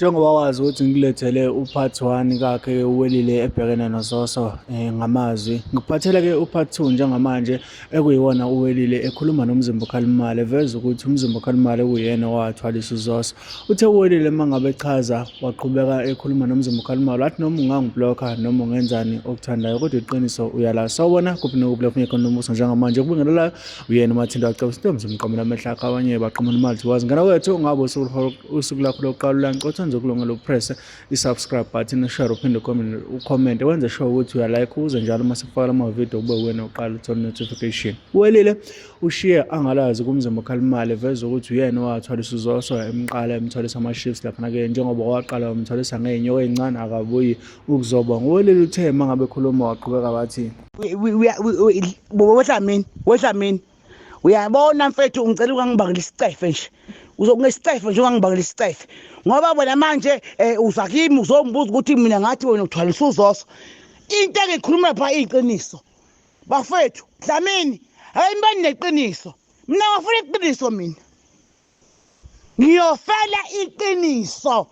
Njengoba wazi ukuthi ngikulethele u-part 1 kakhe uwelile ebhekene noZoso ngamazwi. Ngikuphathele-ke u-part 2 njengamanje ekuyiwona uwelile ekhuluma noMzimba Khalimali eveza ukuthi uMzimba Khalimali kuyena owathwalisa uZoso. Uthe uwelile uma ngabe echaza waqhubeka ekhuluma noMzimba Khalimali wathi noma ungangiblokha noma ungenzani okuthandayo kodwa iqiniso uyala. Sawubona kuphi nokuphi lapho ngekho nombuso njengamanje kubingelela uyena uMathinta wacebisa into mzimqomo namehla akho abanye baqhamuka imali wazi ngana wethu ungabe usuku lakho lokuqala ulancothi nzokulungela upress i-subscribe button, share uphinde ucomment wenze sure ukuthi uyalike ukuze njalo uma sikufaka ama video kube wena uqala uthola notification. Uwelile ushiye angalazi kuMzimba Khalimali eveza ukuthi uyena owathwalisa uZoso emqala emthwalisa ama-shifts lapha ke njengoba waqala umthwalisa ngeenyawo ezincane akabuyi ukuzoba. Uwelile uthe mangabe ekhuluma waqhubeka wathi Wehlamini uyabona mfethu ngicela ukangibangela isicefe nje uzokungesicefe nje ungangibangela isicefe ngoba bona manje uza kimi uzongibuza ukuthi mina ngathi wena uthwalisa uZoso into engikhuluma pha iqiniso bafethu Dlamini ayimibani neqiniso mina ngafuna iqiniso mina ngiyofela iqiniso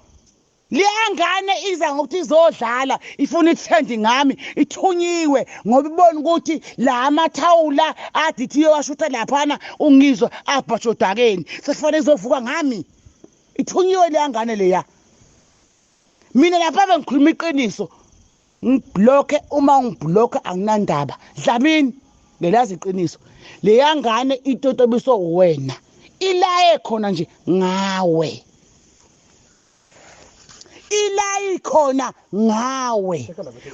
liyangane iza ngokuthi izodlala ifuna ithende ngami ithunyiwe ngoba ibona ukuthi la amathawula adithiye washutha laphana ungizwa abhajodakeni sekufanele izovuka ngami ithunyiwe liyangane leya mina lapha bengikhuluma iqiniso ngibloke uma ungibloka anginandaba Dlamini ngelazi iqiniso leyangane itotobiso wena ilaye khona nje ngawe ilayi khona ngawe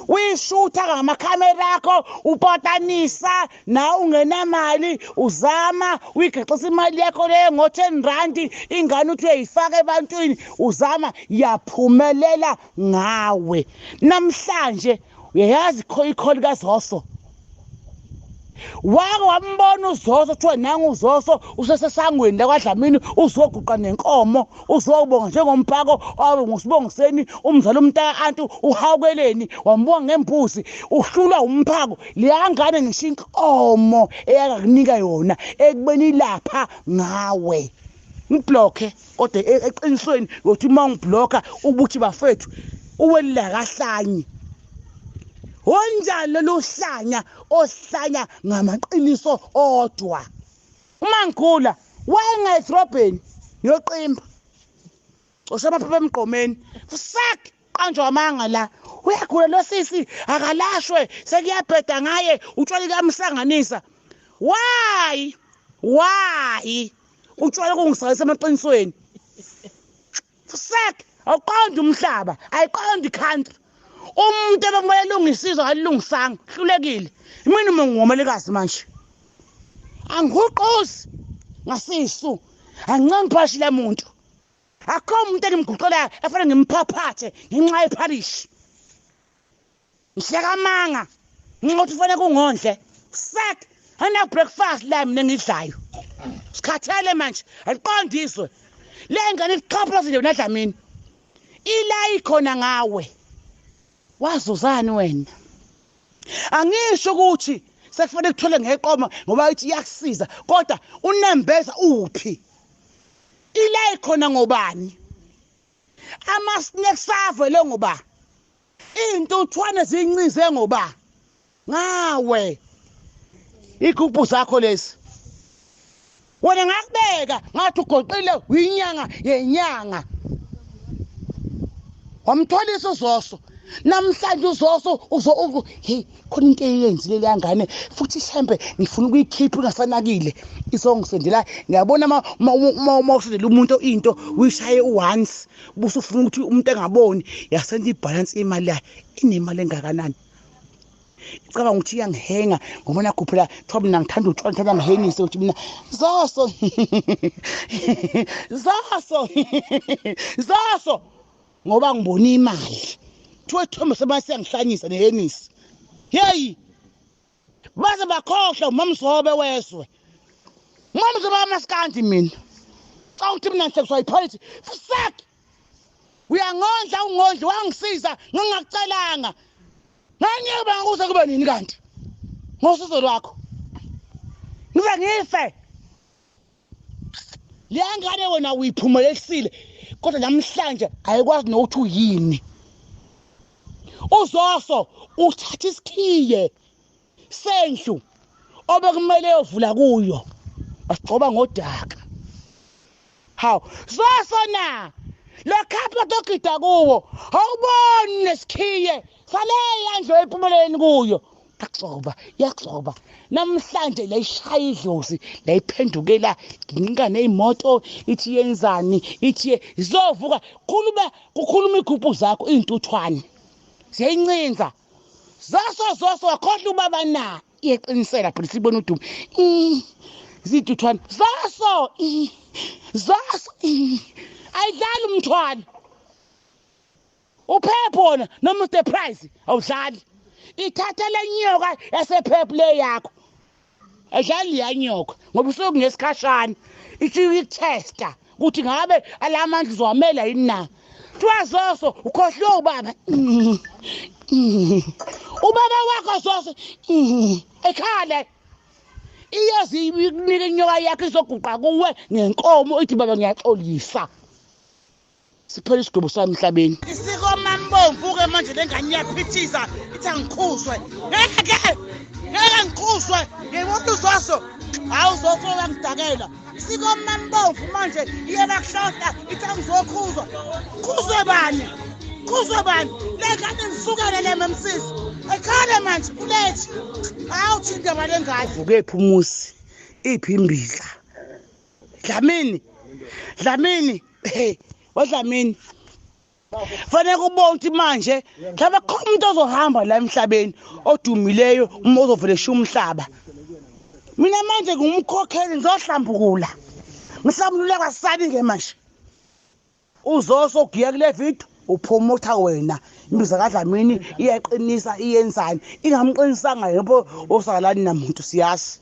uyishutha ngamakhamera akho upotanisa na ungenamali uzama uyigaxisa imali yakho le ngo-10 rand ingane uthi uyayifaka ebantwini uzama yaphumelela ngawe namhlanje uyayazi ikholi kaZoso wake wambona uZoso kuthiwa nangu uZoso usesesangweni lakwaDlamini uzoguqa nenkomo uzobonga njengomphako wabe ngusibongiseni umzala umntaka antu uhawukeleni wambonga ngembuzi uhlulwa umphako liyangane ngisho inkomo eyakakunika yona ekubeni lapha ngawe ngibloke kodwa eqinisweni yokuthi uma ngibloka ubuthi bafethu uwelila kahlanye onjalo lohlanya ohlanya ngamaqiniso odwa uma ngikhula wayengayidrobheni yoqimba osemaphepha emgqomeni fusak qanjwa amanga la uyakhula lo sisi akalashwe sekuyabheda ngaye utshwala kamhlanganisa why utshwala kungisalisa emaqinisweni fusak awuqondi umhlaba ayiqondi country umuntu abamele lungisizwe alungisanga hlulekile mina ngingomolekazi manje angihuqosi ngasisu angincangiphashi la muntu akho umuntu engimguqela efana ngimphaphathe ngenxa yepharish ngihlakamanga ngokuthi ufane kungondle sat ana breakfast la mina ngidlayo sikhathele manje aliqondiswe le ngane iqhapha nje naDlamini ila ikhona ngawe wazuzani wena angisho ukuthi sekufanele kuthole ngeqoma ngoba ithi iyakusiza kodwa unembeza uphi ila ikhona ngobani ama-snacks avele ngoba intuthwane zincize ngoba ngawe igubhu zakho lezi wena ngakubeka ngathi ugoqile uyinyanga yenyanga wamthwalisa uZoso namhlanje uZoso hey khona into eyenzile leyangane futhi ihembe ngifuna ukuyikhipha ungasanakile isongisendela ngiyabona uma usendela umuntu into uyishaye once buse ufuna ukuthi umuntu engaboni yasenta ibalance imali yakhe inemali engakanani icabanga ukuthi iyangihenga ngoba nakhuphela thoba mina ngithanda utshwala ngithanda ngihenise ukuthi mina Zoso ngoba ngibona imali Thoma sebasengihlanyisa nehenisi hey baze bakhohlwa umamzobe weswe umamzobe amaskandi mina xa uthi mina ngisekusayipholisi fusak uyangondla ungondli wangisiza ngingakucelanga nganyeba ngakuze kube nini kanti ngosizo lwakho ngize ngife liyangane wena uyiphumelelile kodwa namhlanje ayikwazi nokuthi uyini. UZoso uthatha isikhiye sendlu obekumele yovula kuyo asigcoba ngodaka. Hawu Zoso na lo khapha togida kuwo awuboni nesikhiye saleya ndlu ephumeleni kuyo yakugcoba namhlanje layishaya idlozi layiphendukela nginika nezimoto ithi yenzani ithi izovuka kukhuluma igubhu zakho izintuthwane siyayincinza Zoso wakhohlwa ubaba na iyeqinisela phela sibona udumo izintuthwane Zoso ayidlali umthwalo uphepho wona noma the price awudlali ithatha lenyoka yasephepho le yakho adlali yanyoka ngoba usuku ngesikhashana ithi uyitesta ukuthi ngabe alamandla uzowamela yini na Zoso ukhohlwe ubaba ubaba wakho Zoso ekhale iyazi ikunika inyoka yakhe izoguqa kuwe ngenkomo ithi baba ngiyaxolisa siphela isigwebo sami emhlabeni isiko mambovu ke manje lengane iyaphithisa ithi angikhuswe ngeke ngikhuswe ngibona uZoso Zoso langidakela isiko mambovu manje iyabakuhlota ithi angizokhuzwa khuzwe bani lengane ngisukele lememsisi ekhale manje ulethi awuthinta balengane vuke phumusi iphimbiza Dlamini wadlamini fanele kubona ukuthi manje mhlawumbe khona umuntu ozohamba la emhlabeni odumileyo uma uzovelesha umhlaba mina manje ngumkhokheli ngizohlambukula ngihlambulule kwasani ke manje uZoso ugiya kule video uphumutha wena imbiza kaDlamini iyaqinisa iyenzani ingamqinisanga yebo osakalani namuntu siyazi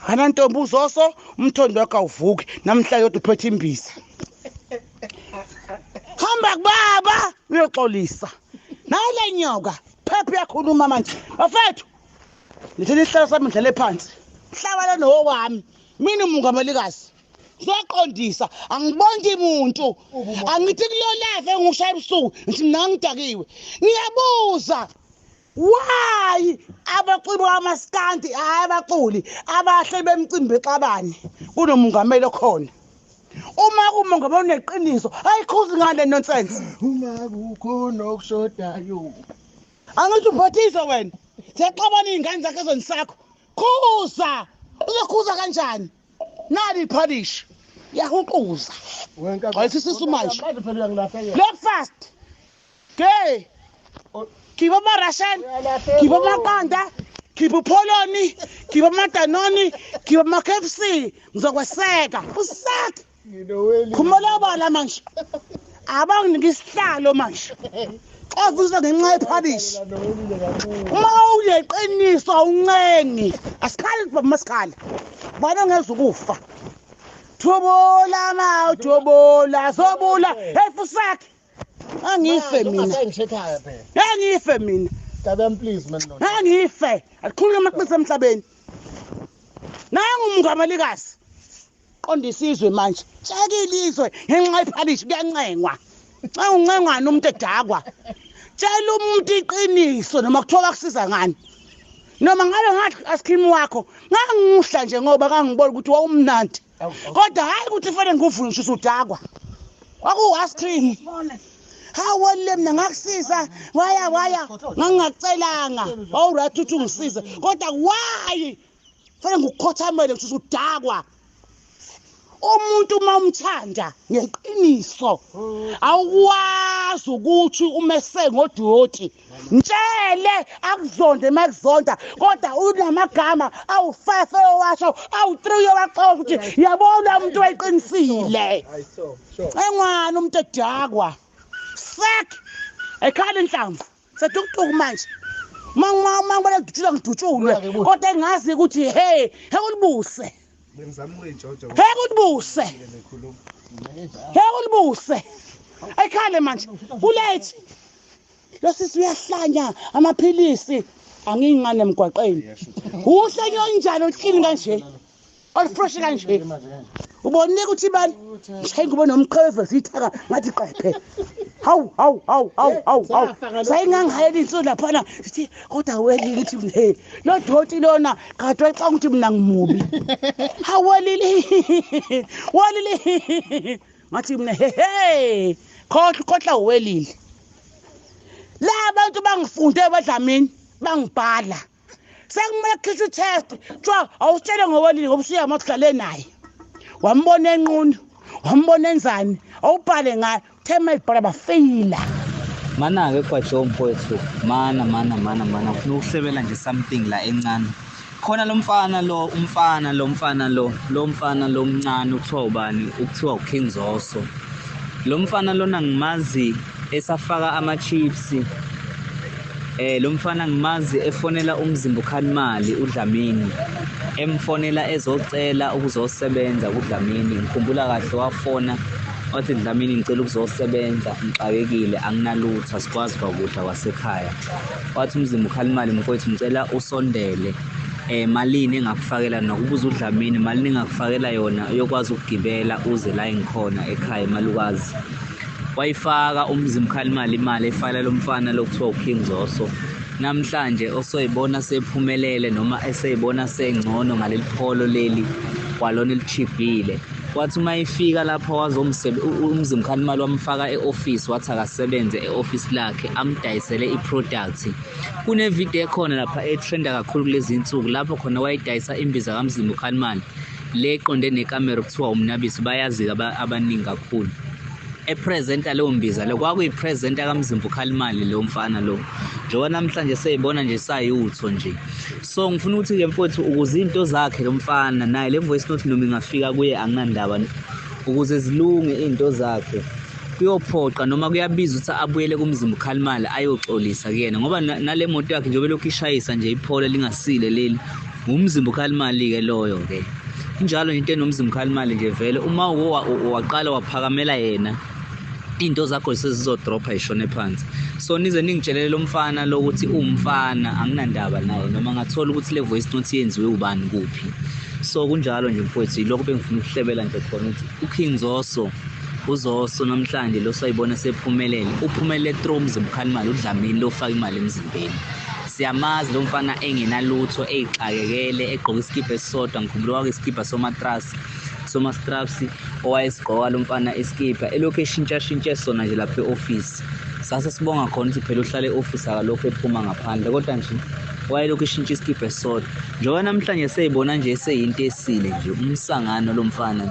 hana ntombi uZoso umthondo wakhe awuvuki namhla yodwa uphethe imbiza hamba kubaba uyoxolisa nale nyoka phephe yakhuluma manje bafethu lithele isihlalo sami ndlele phansi mhlaba lo nowami mina umungamelikazi ngiyaqondisa angibonki umuntu angithi kulolave ngishaya ebusuku ngithi mina ngidakiwe ngiyabuza why abacibo amaskanti abaculi abahle bemcimbi exabani kunomungameli okhona uma kumongameli neqiniso ayikhuzi ngale nonsense uma kukhona okushodayo angithi ubhathisa wena siyaqabana izingane zakhe ezonisakho khuza uzokhuza kanjani nali iphalish yahuquza ayisisisu manje look fast okay kiba marashan kiba makanda kiba poloni kiba madanoni kiba makFC ngizokweseka usaka khumala bala manje abanginike isihlalo manje avuza ngenxa yephalish uma uyeqiniso uncengi asikhali baba masikhala bana ngeze ukufa thobola sobula efusakhe angife mina Dadam please man no angife akukhulume amaqiniso emhlabeni nangu umungamelikazi qondisa izwe manje tshekile izwe ngenxa yephalish kuyancengwa xa uncengwana umuntu edakwa tshela umuntu iqiniso noma kuthiwa bakusiza ngani noma ngabe ngathi asikhimi wakho ngangihla nje ngoba ngangibona ukuthi wawumnandi kodwa hayi ukuthi fanele ngivule ngisho udakwa kwaku ice cream hawole mina ngakusiza waya ngangacelanga awurathi uthi ungisize kodwa why fanele ngikukhothamele ngisho udakwa umuntu mawumthanda ngeqiniso awukwazi ukuthi umese ngodoti ntshele akuzonde makuzonda kodwa unamagama awu5 owasho awu3 owaxoxa ukuthi yabona umuntu wayiqinisile engwana umuntu edakwa sek ekhali inhlamvu sedukuduku manje mangibona ngidutshulwe kodwa engazi ukuthi hey hekulibuse Hekulibuse ekhale manje ulethi lo sisi uyahlanya amaphilisi angingane emgwaqeni uhle nyonjalo uhlini kanje olifresh kanje ubonile ukuthi bani ngishaye ngube nomqhebe sithaka ngathi qephe hawu sayingangihayela insolo laphana sithi kodwa welile ukuthi he lo doti lona kade waxa ukuthi mina ngimubi hawelile ngathi mina he khohla welile la abantu bangifunde eBadlamini bangibhala sekumele khishwe test tshwa awutshele ngowelile ngoba usuya makuhlale naye wambona enqunu wambona enzani awubhale ngayo thema ibhala bafeyila Mana-ke kwaJoe mfowethu mana ufuna ukuhlebela nje something la encane khona lo mfana lo omncane kuthiwa ubani ukuthiwa uKing Zoso lo mfana lona ngimazi esafaka ama-chips lo mfana ngimazi efonela umzimba uKhalimali uDlamini emfonela ezocela ukuzosebenza kuDlamini ngikhumbula kahle wafona wathi Dlamini ngicela ukuzosebenza ngixakekile anginalutho asikwazi ukudla kwasekhaya wathi umzimba uKhalimali mfowethu ngicela usondele malini engakufakela nokubuza uDlamini malini engakufakela yona uyokwazi ukugibela uze la engikhona ekhaya emalukazi wayifaka umzimba uKhalimali imali efala lo mfana lokuthiwa uKing Zoso namhlanje osoyibona sephumelele noma eseyibona sengcono ngaleli pholo leli kwalona elichibhile wathi uma ifika lapho umzimba uKhalimali wamfaka e-office wathi akasebenze e-office lakhe amdayisele i-product kunevideo ekhona lapha etrenda kakhulu kulezi insuku lapho khona wayidayisa imbiza kaMzimba uKhalimali le eqonde nekamera kuthiwa umnabisi bayazi abaningi kakhulu epresenta leyo mbiza le kwakuyipresenta kaMzimba uKhalimali lo mfana lo njengoba namhlanje seyibona nje sayutho nje so ngifuna ukuthi ke mfowethu ukuze into zakhe lo mfana naye le voice note noma ingafika kuye anginandaba ukuze zilunge into zakhe kuyophoqa noma kuyabiza ukuthi abuyele kuMzimba uKhalimali ayoxolisa kuyena ngoba nale moto yakhe njengoba lokhu ishayisa nje iphole lingasile leli uMzimba uKhalimali ke loyo ke njalo into enomzimba uKhalimali nje vele uma waqala waphakamela yena into zakho sezizodropa ishone phansi so nize ningitshelele lo mfana lokuthi umfana anginandaba naye noma ngathola ukuthi le voice note yenziwe ubani kuphi so kunjalo nje mfowethu lokho bengifuna ukuhlebela nje khona ukuthi uKing Zoso uZoso namhlanje lo sayibona sephumelele uphumelele through umzimba uKhalimali uDlamini lo faka imali emzimbeni siyamazi lo mfana engenalutho ezixakekele egqoka iskipa esisodwa ngikhumbula kwake iskipa somastraps owayesigqoka lo mfana iskipa elokhu eshintsha sona nje lapha e-office sase sibonga khona ukuthi phela uhlale e-office akalokho ephuma ngaphandle kodwa nje wayelokhu eshintsha iskipa esisodwa njengoba namhlanje seyibona nje seyinto esile nje umsangano lo mfana